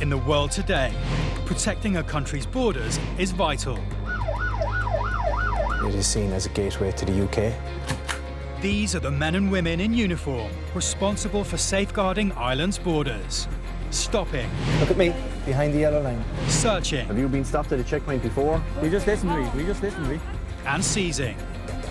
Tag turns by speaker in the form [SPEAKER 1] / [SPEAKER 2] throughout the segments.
[SPEAKER 1] In the world today, protecting a country's borders is vital.
[SPEAKER 2] It is seen as a gateway to the UK.
[SPEAKER 1] These are the men and women in uniform responsible for safeguarding Ireland's borders. Stopping.
[SPEAKER 2] Look at me, behind the yellow line.
[SPEAKER 1] Searching.
[SPEAKER 3] Have you been stopped at a checkpoint before?
[SPEAKER 4] We just listened to me.
[SPEAKER 1] And seizing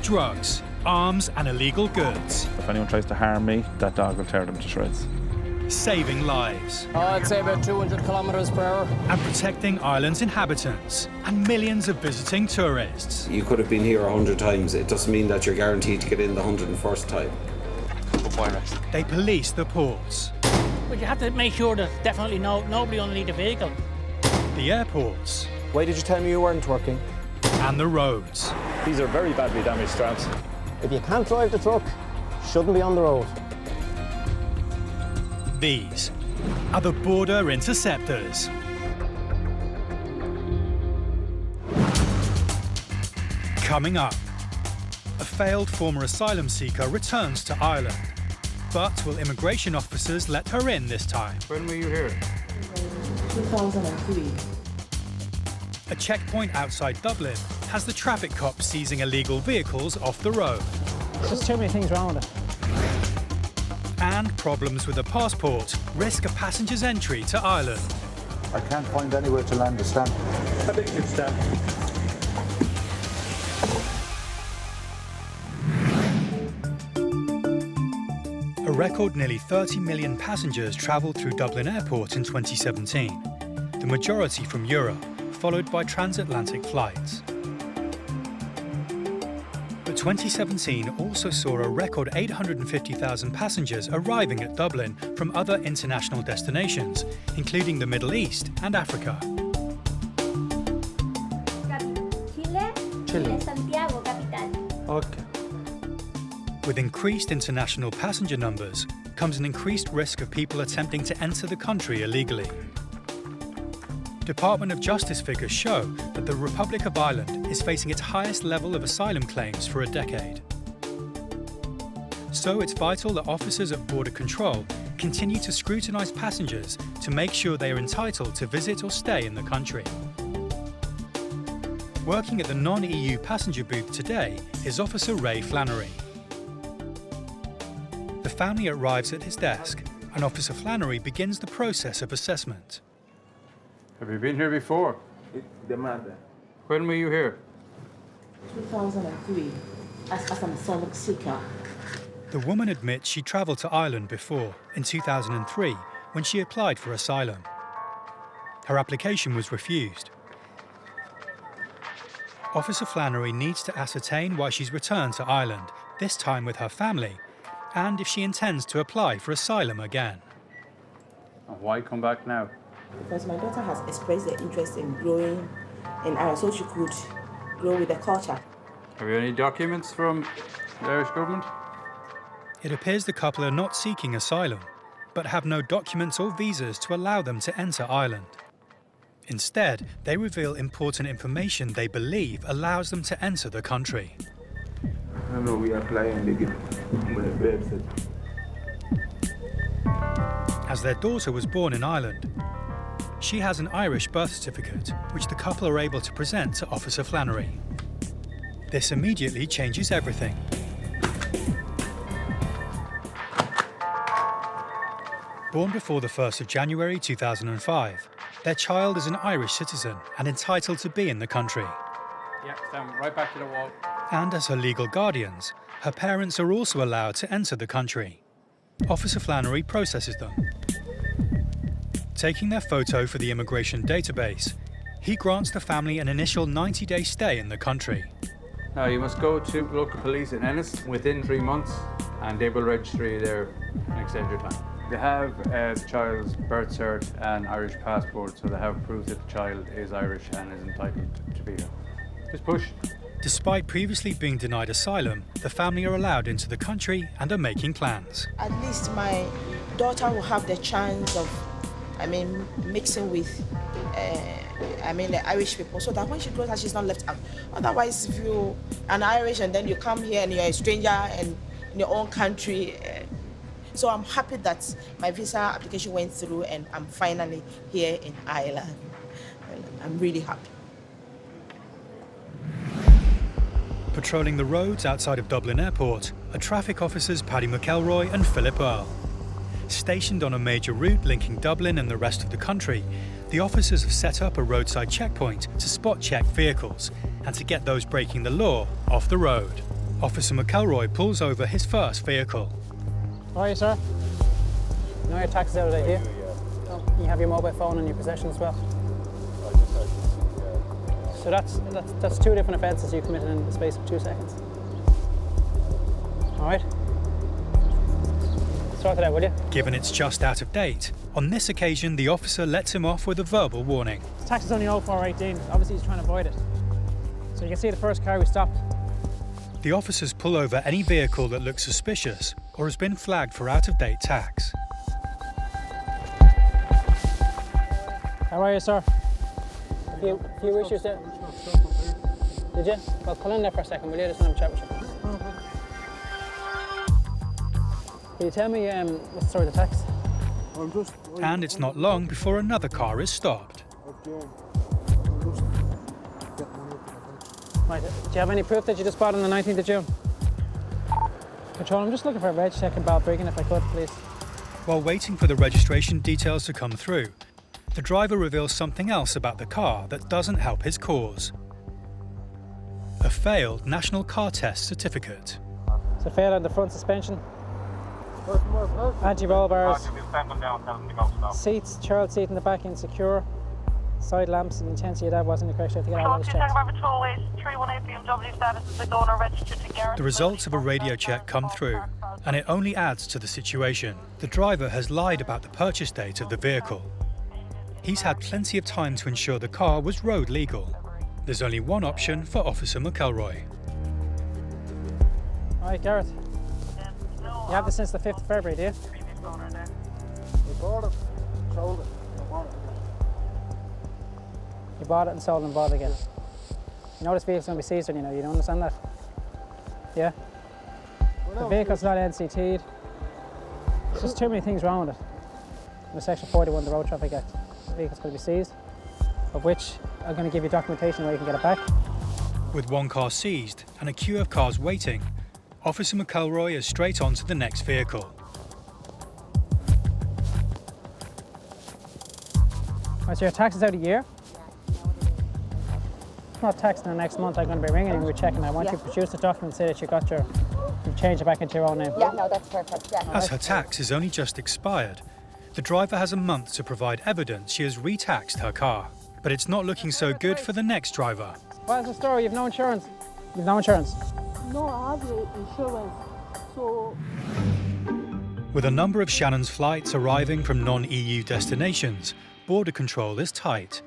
[SPEAKER 1] drugs, arms and illegal goods.
[SPEAKER 5] If anyone tries to harm me, that dog will tear them to shreds.
[SPEAKER 1] Saving lives.
[SPEAKER 4] I'd say about 200 kilometres per hour.
[SPEAKER 1] And protecting Ireland's inhabitants and millions of visiting tourists.
[SPEAKER 6] You could have been here 100 times. It doesn't mean that you're guaranteed to get in the 101st time.
[SPEAKER 1] They police the ports.
[SPEAKER 7] But you have to make sure there's definitely nobody underneath the vehicle.
[SPEAKER 1] The airports.
[SPEAKER 2] Why did you tell me you weren't working?
[SPEAKER 1] And the roads.
[SPEAKER 5] These are very badly damaged straps.
[SPEAKER 2] If you can't drive the truck, shouldn't be on the road.
[SPEAKER 1] These are the border interceptors. Coming up, a failed former asylum seeker returns to Ireland. But will immigration officers let her in this time?
[SPEAKER 4] When were you here?
[SPEAKER 8] 2003.
[SPEAKER 1] A checkpoint outside Dublin has the traffic cops seizing illegal vehicles off the road.
[SPEAKER 4] There's too many things wrong with it.
[SPEAKER 1] And problems with a passport risk a passenger's entry to Ireland.
[SPEAKER 3] I can't find anywhere to land the stamp.
[SPEAKER 5] I think it's stamp.
[SPEAKER 1] A record nearly 30 million passengers travelled through Dublin Airport in 2017, the majority from Europe, followed by transatlantic flights. But 2017 also saw a record 850,000 passengers arriving at Dublin from other international destinations, including the Middle East and Africa.
[SPEAKER 8] Chile, Santiago, capital.
[SPEAKER 2] Okay.
[SPEAKER 1] With increased international passenger numbers comes an increased risk of people attempting to enter the country illegally. Department of Justice figures show that the Republic of Ireland is facing its highest level of asylum claims for a decade. So it's vital that officers at border control continue to scrutinise passengers to make sure they are entitled to visit or stay in the country. Working at the non-EU passenger booth today is Officer Ray Flannery. The family arrives at his desk, and Officer Flannery begins the process of assessment.
[SPEAKER 4] Have you been here before? When were you here?
[SPEAKER 8] 2003, as an asylum seeker.
[SPEAKER 1] The woman admits she travelled to Ireland before, in 2003, when she applied for asylum. Her application was refused. Officer Flannery needs to ascertain why she's returned to Ireland, this time with her family, and if she intends to apply for asylum again.
[SPEAKER 4] And why come back now?
[SPEAKER 8] Because my daughter has expressed her interest in growing in Ireland so she could grow with the culture.
[SPEAKER 4] Have you any documents from the Irish government?
[SPEAKER 1] It appears the couple are not seeking asylum, but have no documents or visas to allow them to enter Ireland. Instead, they reveal important information they believe allows them to enter the country.
[SPEAKER 3] No, we apply and they get website.
[SPEAKER 1] As their daughter was born in Ireland, she has an Irish birth certificate, which the couple are able to present to Officer Flannery. This immediately changes everything. Born before the 1st of January 2005, their child is an Irish citizen and entitled to be in the country.
[SPEAKER 4] Yeah, stand right back to the wall.
[SPEAKER 1] And as her legal guardians, her parents are also allowed to enter the country. Officer Flannery processes them. Taking their photo for the immigration database, he grants the family an initial 90-day stay in the country.
[SPEAKER 4] Now you must go to local police in Ennis within 3 months and they will register you there and extend your time. They have the child's birth cert and Irish passport, so they have proof that the child is Irish and is entitled to be here. Just push.
[SPEAKER 1] Despite previously being denied asylum, the family are allowed into the country and are making plans.
[SPEAKER 8] At least my daughter will have the chance of, mixing with, the Irish people, so that when she grows up, she's not left out. Otherwise, if you're an Irish and then you come here and you're a stranger and in your own country, So I'm happy that my visa application went through and I'm finally here in Ireland. I'm really happy.
[SPEAKER 1] Patrolling the roads outside of Dublin Airport are traffic officers Paddy McElroy and Philip Earl. Stationed on a major route linking Dublin and the rest of the country, the officers have set up a roadside checkpoint to spot check vehicles and to get those breaking the law off the road. Officer McElroy pulls over his first vehicle.
[SPEAKER 9] How are you, sir? You know your tax is out of date here? Oh, you have your mobile phone in your possession as well? So that's 2 different offences you committed in the space of 2 seconds. All right? Sort it out, will you?
[SPEAKER 1] Given it's just out of date, on this occasion the officer lets him off with a verbal warning.
[SPEAKER 9] Tax is only 0418. Obviously he's trying to avoid it. So you can see the first car we stopped.
[SPEAKER 1] The officers pull over any vehicle that looks suspicious or has been flagged for out-of-date tax.
[SPEAKER 9] How are you, sir? A few issues there. Did you? Well, pull in there for a second, will you? Just want to have a chat with you. Can you tell me what's the story of the tax?
[SPEAKER 1] And it's not long before another car is stopped.
[SPEAKER 9] Right, do you have any proof that you just bought on the 19th of June? Control, I'm just looking for a reg check in Balbriggan if I could, please.
[SPEAKER 1] While waiting for the registration details to come through, the driver reveals something else about the car that doesn't help his cause. A failed National Car Test certificate.
[SPEAKER 9] So failed on the front suspension, anti-roll bars, seats, child seat in the back insecure, side lamps, and the intensity of that wasn't the correct. I have to get all those checked.
[SPEAKER 1] The results of a radio check come through, and it only adds to the situation. The driver has lied about the purchase date of the vehicle. He's had plenty of time to ensure the car was road legal. There's only one option for Officer McElroy.
[SPEAKER 9] All right, Gareth. You have this since the 5th of February, do you? You bought it and sold it and bought it again. You know this vehicle's going to be seized when you don't understand that? Yeah? The vehicle's not NCT'd. There's just too many things wrong with it. Under Section 41 of the Road Traffic Act, the vehicle's going to be seized, of which I'm going to give you documentation where you can get it back.
[SPEAKER 1] With one car seized and a queue of cars waiting, Officer McElroy is straight on to the next vehicle.
[SPEAKER 9] Right, so your tax is out a year? It's not taxed in the next month. I'm going to be ringing and we're checking. I want you to produce the document and say that you've changed it back into your own name.
[SPEAKER 10] Yeah, no, that's perfect. Yeah.
[SPEAKER 1] As her tax is only just expired, the driver has a month to provide evidence she has re-taxed her car. But it's not looking so good for the next driver.
[SPEAKER 9] What's the story? You've no insurance? You've no insurance?
[SPEAKER 10] No, I have insurance. So.
[SPEAKER 1] With a number of Shannon's flights arriving from non-EU destinations, border control is tight,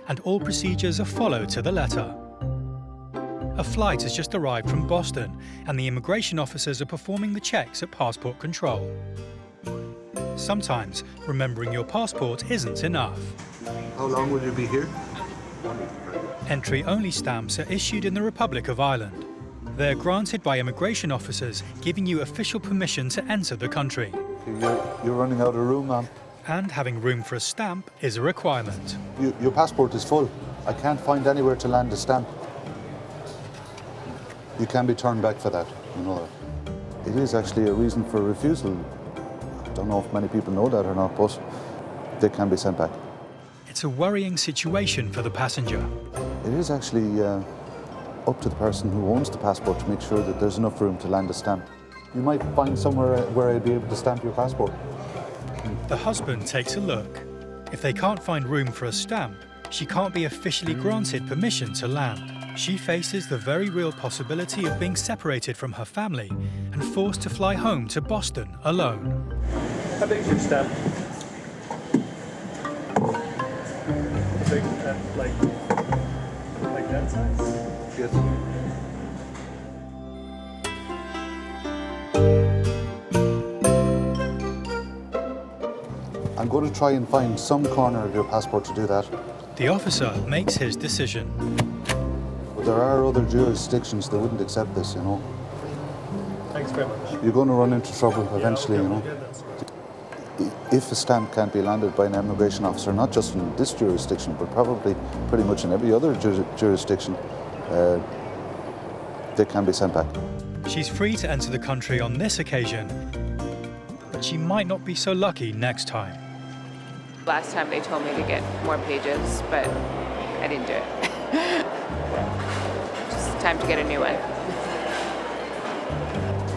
[SPEAKER 1] and all procedures are followed to the letter. A flight has just arrived from Boston, and the immigration officers are performing the checks at passport control. Sometimes, remembering your passport isn't enough.
[SPEAKER 11] How long will you be here?
[SPEAKER 1] Entry-only stamps are issued in the Republic of Ireland. They're granted by immigration officers, giving you official permission to enter the country.
[SPEAKER 11] You're running out of room, ma'am.
[SPEAKER 1] And having room for a stamp is a requirement.
[SPEAKER 11] Your passport is full. I can't find anywhere to land a stamp. You can be turned back for that, you know that. It is actually a reason for refusal. I don't know if many people know that or not, but they can be sent back.
[SPEAKER 1] It's a worrying situation for the passenger.
[SPEAKER 11] It is actually up to the person who owns the passport to make sure that there's enough room to land a stamp. You might find somewhere where I'd be able to stamp your passport.
[SPEAKER 1] The husband takes a look. If they can't find room for a stamp, she can't be officially granted permission to land. She faces the very real possibility of being separated from her family and forced to fly home to Boston alone.
[SPEAKER 5] How big is your stamp? Like that size?
[SPEAKER 11] Yes. I'm going to try and find some corner of your passport to do that.
[SPEAKER 1] The officer makes his decision.
[SPEAKER 11] But there are other jurisdictions that wouldn't accept this, you know.
[SPEAKER 5] Thanks very much.
[SPEAKER 11] You're going to run into trouble eventually, you know. If a stamp can't be landed by an immigration officer, not just in this jurisdiction, but probably pretty much in every other jurisdiction, they can be sent back.
[SPEAKER 1] She's free to enter the country on this occasion, but she might not be so lucky next time.
[SPEAKER 12] Last time they told me to get more pages, but I didn't do it. Just time to get a new one.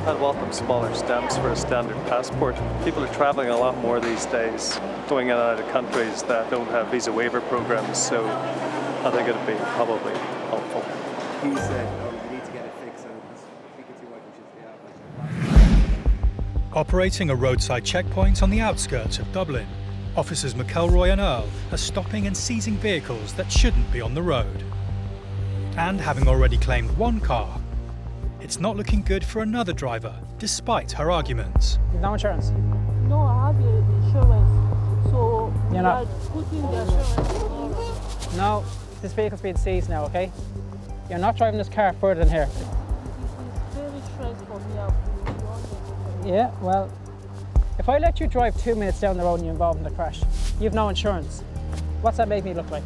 [SPEAKER 5] I'd welcome smaller stamps for a standard passport. People are travelling a lot more these days, going in and out of countries that don't have visa waiver programs, so I think it'd be probably helpful.
[SPEAKER 6] He said, you need to get it fixed, and we could see what we should see.
[SPEAKER 1] Operating a roadside checkpoint on the outskirts of Dublin, officers McElroy and Earl are stopping and seizing vehicles that shouldn't be on the road. And having already claimed one car, it's not looking good for another driver, despite her arguments.
[SPEAKER 9] No insurance?
[SPEAKER 10] No, I have the insurance. So
[SPEAKER 9] You're not
[SPEAKER 10] putting the insurance.
[SPEAKER 9] No, this vehicle's being seized now, okay? You're not driving this car further than here.
[SPEAKER 10] It's very stressful for me.
[SPEAKER 9] Yeah, well, if I let you drive 2 minutes down the road and you're involved in a crash, you've no insurance. What's that make me look like?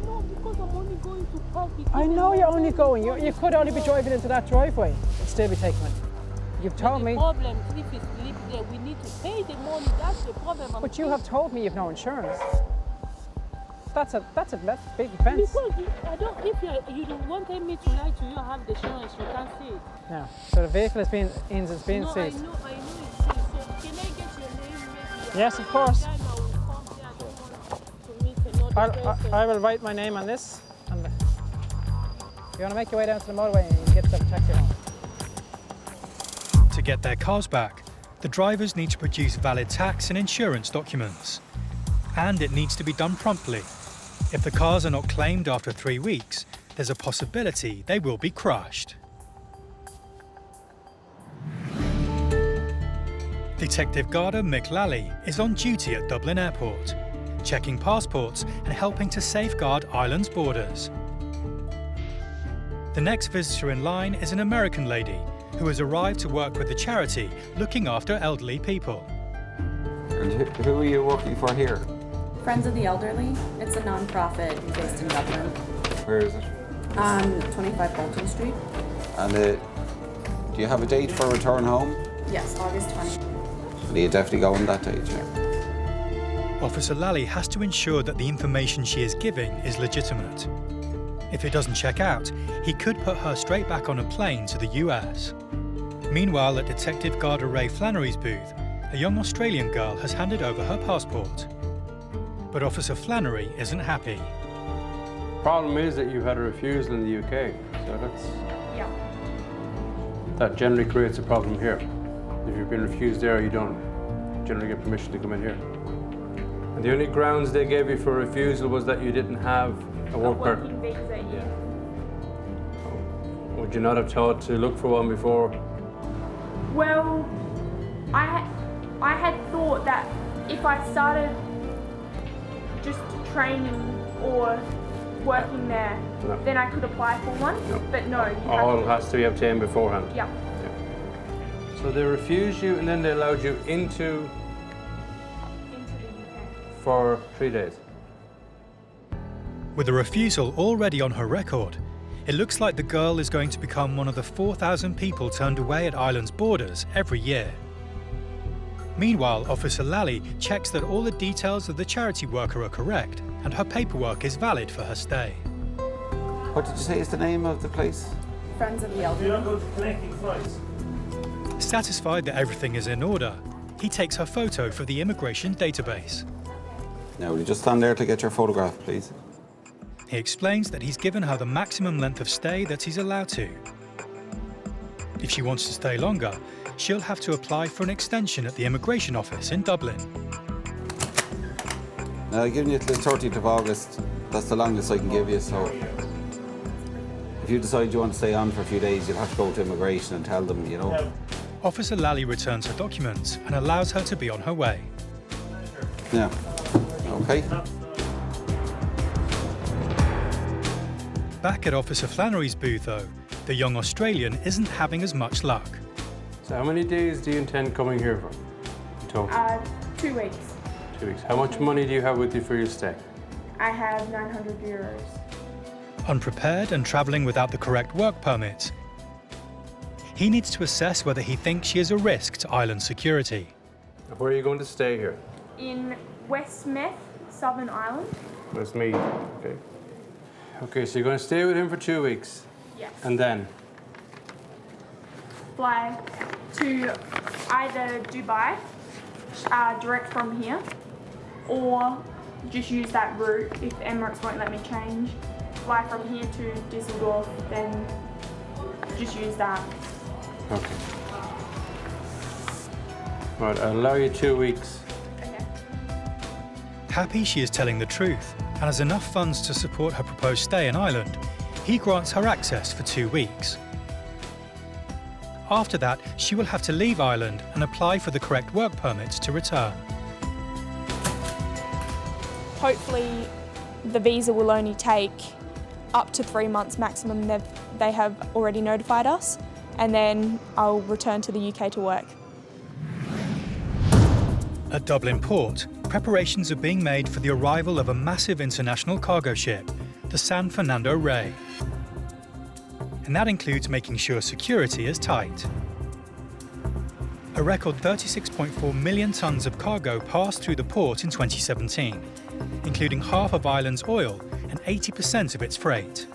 [SPEAKER 10] No, because I'm only going to park it.
[SPEAKER 9] I know you're only going. You could only be driving into that driveway and still be taking it. You've told me.
[SPEAKER 10] The problem, if it's live there, we need to pay the money. That's the problem.
[SPEAKER 9] But you have told me you've no insurance. That's a big offence.
[SPEAKER 10] Because if you don't want me to lie to you, have the insurance, you can't see it.
[SPEAKER 9] No. So the vehicle is being seized.
[SPEAKER 10] No, I know it's seized. So can I get your name? Maybe?
[SPEAKER 9] Yes, of course. I will write my name on this. And you want to make your way down to the motorway and you get the taxi home.
[SPEAKER 1] To get their cars back, the drivers need to produce valid tax and insurance documents. And it needs to be done promptly. If the cars are not claimed after 3 weeks, there's a possibility they will be crushed. Detective Garda Mick Lally is on duty at Dublin Airport, checking passports and helping to safeguard Ireland's borders. The next visitor in line is an American lady who has arrived to work with the charity looking after elderly people.
[SPEAKER 6] And who are you working for here?
[SPEAKER 13] Friends of the Elderly. It's a non-profit based in Dublin.
[SPEAKER 6] Where is it?
[SPEAKER 13] On 25 Bolton Street.
[SPEAKER 6] And do you have a date for return home?
[SPEAKER 13] Yes, August 20th.
[SPEAKER 6] And you definitely go on that date, yeah?
[SPEAKER 1] Officer Lally has to ensure that the information she is giving is legitimate. If it doesn't check out, he could put her straight back on a plane to the US. Meanwhile, at Detective Garda Ray Flannery's booth, a young Australian girl has handed over her passport. But Officer Flannery isn't happy.
[SPEAKER 4] Problem is that you've had a refusal in the UK, so
[SPEAKER 13] Yeah.
[SPEAKER 4] that generally creates a problem here. If you've been refused there, you don't generally get permission to come in here. And the only grounds they gave you for refusal was that you didn't have a work permit.
[SPEAKER 13] Yeah.
[SPEAKER 4] Would you not have thought to look for one before?
[SPEAKER 14] Well, I had thought that if I started just training or working there,
[SPEAKER 4] No.
[SPEAKER 14] then I could apply for one.
[SPEAKER 4] No.
[SPEAKER 14] But no, you
[SPEAKER 4] All has to be obtained beforehand.
[SPEAKER 14] Yeah.
[SPEAKER 4] So they refused you and then they allowed you into
[SPEAKER 14] the UK.
[SPEAKER 4] for 3 days.
[SPEAKER 1] With a refusal already on her record, it looks like the girl is going to become one of the 4,000 people turned away at Ireland's borders every year. Meanwhile, Officer Lally checks that all the details of the charity worker are correct and her paperwork is valid for her stay.
[SPEAKER 6] What did you say is the name of the place?
[SPEAKER 13] Friends of the
[SPEAKER 5] You're
[SPEAKER 13] Elderly.
[SPEAKER 5] not going to collecting flights.
[SPEAKER 1] Satisfied that everything is in order, he takes her photo for the immigration database.
[SPEAKER 6] Now, will you just stand there to get your photograph, please?
[SPEAKER 1] He explains that he's given her the maximum length of stay that he's allowed to. If she wants to stay longer, she'll have to apply for an extension at the immigration office in Dublin.
[SPEAKER 6] Now, I've given you till the 30th of August. That's the longest I can give you, so if you decide you want to stay on for a few days, you'll have to go to immigration and tell them, you know.
[SPEAKER 1] Officer Lally returns her documents and allows her to be on her way.
[SPEAKER 6] Yeah. Okay.
[SPEAKER 1] Back at Officer Flannery's booth, though, the young Australian isn't having as much luck.
[SPEAKER 4] So how many days do you intend coming here for? In total?
[SPEAKER 14] 2 weeks.
[SPEAKER 4] 2 weeks. How much money do you have with you for your stay?
[SPEAKER 14] I have 900 euros.
[SPEAKER 1] Unprepared and travelling without the correct work permit, he needs to assess whether he thinks she is a risk to island security.
[SPEAKER 4] Where are you going to stay here?
[SPEAKER 14] In Westmeath, Southern Ireland.
[SPEAKER 4] Westmeath, okay. Okay, so you're going to stay with him for 2 weeks?
[SPEAKER 14] Yes.
[SPEAKER 4] And then?
[SPEAKER 14] Fly to either Dubai, direct from here, or just use that route if Emirates won't let me change. Fly from here to Düsseldorf, then just use that.
[SPEAKER 4] Okay. Right, I'll allow you 2 weeks.
[SPEAKER 14] Okay.
[SPEAKER 1] Happy she is telling the truth and has enough funds to support her proposed stay in Ireland, he grants her access for 2 weeks. After that, she will have to leave Ireland and apply for the correct work permits to return.
[SPEAKER 14] Hopefully the visa will only take up to 3 months maximum. They have already notified us, and then I'll return to the UK to work.
[SPEAKER 1] At Dublin port, preparations are being made for the arrival of a massive international cargo ship, the San Fernando Rey. And that includes making sure security is tight. A record 36.4 million tonnes of cargo passed through the port in 2017, including half of Ireland's oil and 80% of its freight.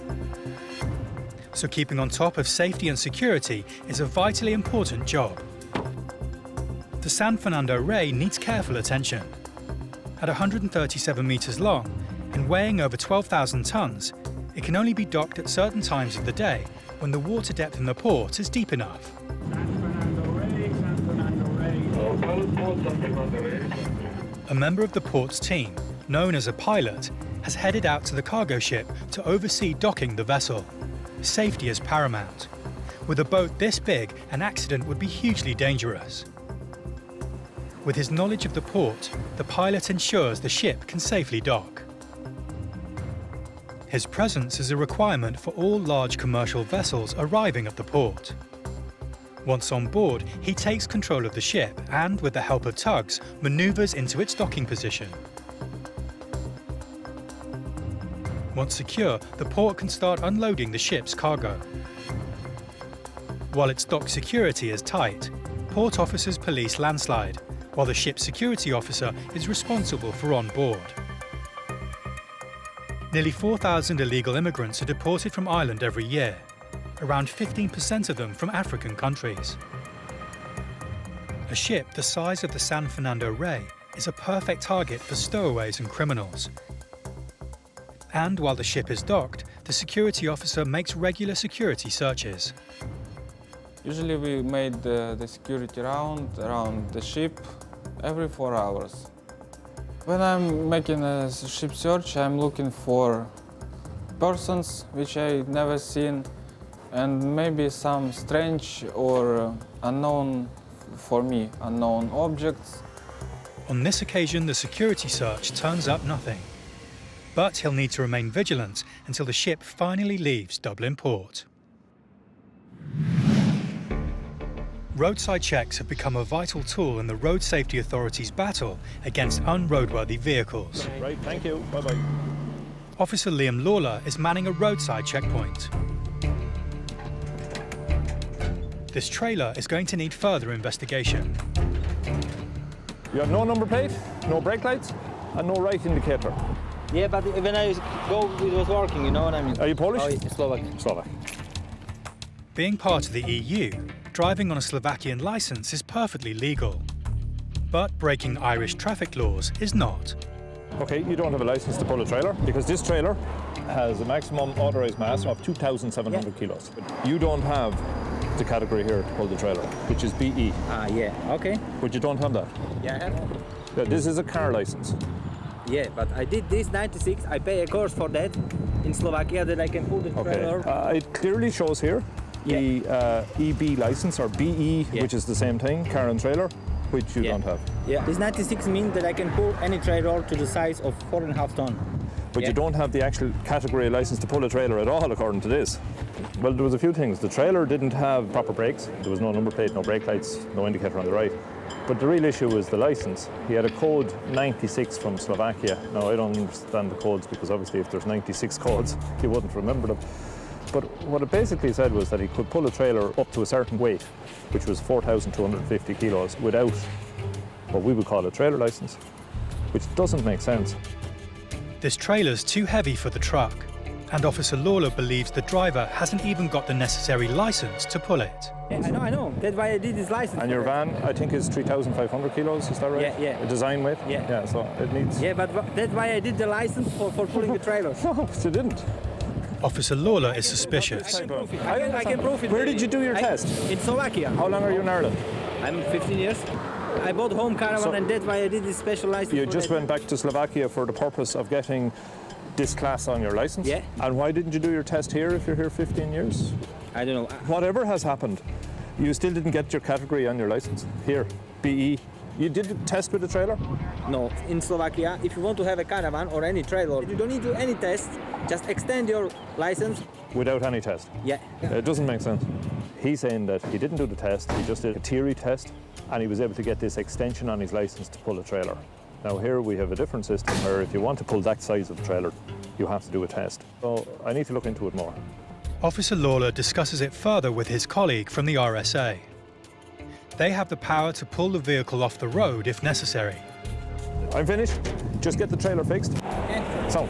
[SPEAKER 1] So keeping on top of safety and security is a vitally important job. The San Fernando Rey needs careful attention. At 137 metres long and weighing over 12,000 tonnes, it can only be docked at certain times of the day when the water depth in the port is deep enough. A member of the port's team, known as a pilot, has headed out to the cargo ship to oversee docking the vessel. Safety is paramount. With a boat this big, an accident would be hugely dangerous. With his knowledge of the port, the pilot ensures the ship can safely dock. His presence is a requirement for all large commercial vessels arriving at the port. Once on board, he takes control of the ship and, with the help of tugs, manoeuvres into its docking position. Once secure, the port can start unloading the ship's cargo. While its dock security is tight, port officers police landslide, while the ship's security officer is responsible for on board. Nearly 4,000 illegal immigrants are deported from Ireland every year, around 15% of them from African countries. A ship the size of the San Fernando Rey is a perfect target for stowaways and criminals. And while the ship is docked, the security officer makes regular security searches.
[SPEAKER 15] Usually we made the security round around the ship every 4 hours. When I'm making a ship search, I'm looking for persons which I've never seen and maybe some strange or unknown, for me, unknown objects.
[SPEAKER 1] On this occasion, the security search turns up nothing. But he'll need to remain vigilant until the ship finally leaves Dublin port. Roadside checks have become a vital tool in the Road Safety Authority's battle against unroadworthy vehicles.
[SPEAKER 16] Right, thank you. Bye-bye.
[SPEAKER 1] Officer Liam Lawler is manning a roadside checkpoint. This trailer is going to need further investigation.
[SPEAKER 16] You have no number plate, no brake lights, and no right indicator.
[SPEAKER 17] Yeah, but when I go, it was working, you know what I mean?
[SPEAKER 16] Are you Polish?
[SPEAKER 17] Oh, Slovak.
[SPEAKER 16] Slovak.
[SPEAKER 1] Being part of the EU, driving on a Slovakian licence is perfectly legal. But breaking Irish traffic laws is not.
[SPEAKER 16] Okay, you don't have a licence to pull a trailer because this trailer has a maximum authorised mass of 2,700 kilos. You don't have the category here to pull the trailer, which is BE.
[SPEAKER 17] Ah, yeah, okay.
[SPEAKER 16] But you don't have that.
[SPEAKER 17] Yeah, I have.
[SPEAKER 16] Yeah, this is a car licence.
[SPEAKER 17] Yeah, but I did this 96. I pay a course for that in Slovakia that I can pull the trailer.
[SPEAKER 16] It clearly shows here the EB licence, or BE, which is the same thing, car and trailer, which you don't have.
[SPEAKER 17] Yeah, this 96 means that I can pull any trailer to the size of 4.5 tons.
[SPEAKER 16] but you don't have the actual category license to pull a trailer at all, according to this. Well, there was a few things. The trailer didn't have proper brakes. There was no number plate, no brake lights, no indicator on the right. But the real issue was the license. He had a code 96 from Slovakia. Now, I don't understand the codes because obviously if there's 96 codes, he wouldn't remember them. But what it basically said was that he could pull a trailer up to a certain weight, which was 4,250 kilos, without what we would call a trailer license, which doesn't make sense.
[SPEAKER 1] This trailer's too heavy for the truck, and Officer Lawler believes the driver hasn't even got the necessary license to pull it.
[SPEAKER 17] Yeah, I know. That's why I did this license.
[SPEAKER 16] And your van, I think, is 3,500 kilos, is that right?
[SPEAKER 17] Yeah.
[SPEAKER 16] A design weight?
[SPEAKER 17] Yeah.
[SPEAKER 16] So it needs...
[SPEAKER 17] Yeah, but that's why I did the license for pulling the trailer.
[SPEAKER 16] No, you didn't.
[SPEAKER 1] Officer Lawler is suspicious.
[SPEAKER 17] I can prove it.
[SPEAKER 16] Where did you do your test?
[SPEAKER 17] In Slovakia.
[SPEAKER 16] How long are you in Ireland?
[SPEAKER 17] I'm 15 years. I bought home caravan and that's why I did this special license.
[SPEAKER 16] You just went back to Slovakia for the purpose of getting this class on your license?
[SPEAKER 17] Yeah.
[SPEAKER 16] And why didn't you do your test here if you're here 15 years?
[SPEAKER 17] I don't know.
[SPEAKER 16] Whatever has happened, you still didn't get your category on your license here, BE. You did the test with the trailer?
[SPEAKER 17] No. In Slovakia, if you want to have a caravan or any trailer, you don't need to do any test. Just extend your license.
[SPEAKER 16] Without any test?
[SPEAKER 17] Yeah.
[SPEAKER 16] It doesn't make sense. He's saying that he didn't do the test, he just did a theory test, and he was able to get this extension on his license to pull a trailer. Now here we have a different system where if you want to pull that size of trailer, you have to do a test. So I need to look into it more.
[SPEAKER 1] Officer Lawler discusses it further with his colleague from the RSA. They have the power to pull the vehicle off the road if necessary.
[SPEAKER 16] I'm finished. Just get the trailer fixed. So.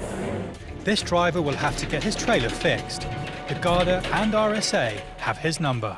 [SPEAKER 1] This driver will have to get his trailer fixed. The Garda and RSA have his number.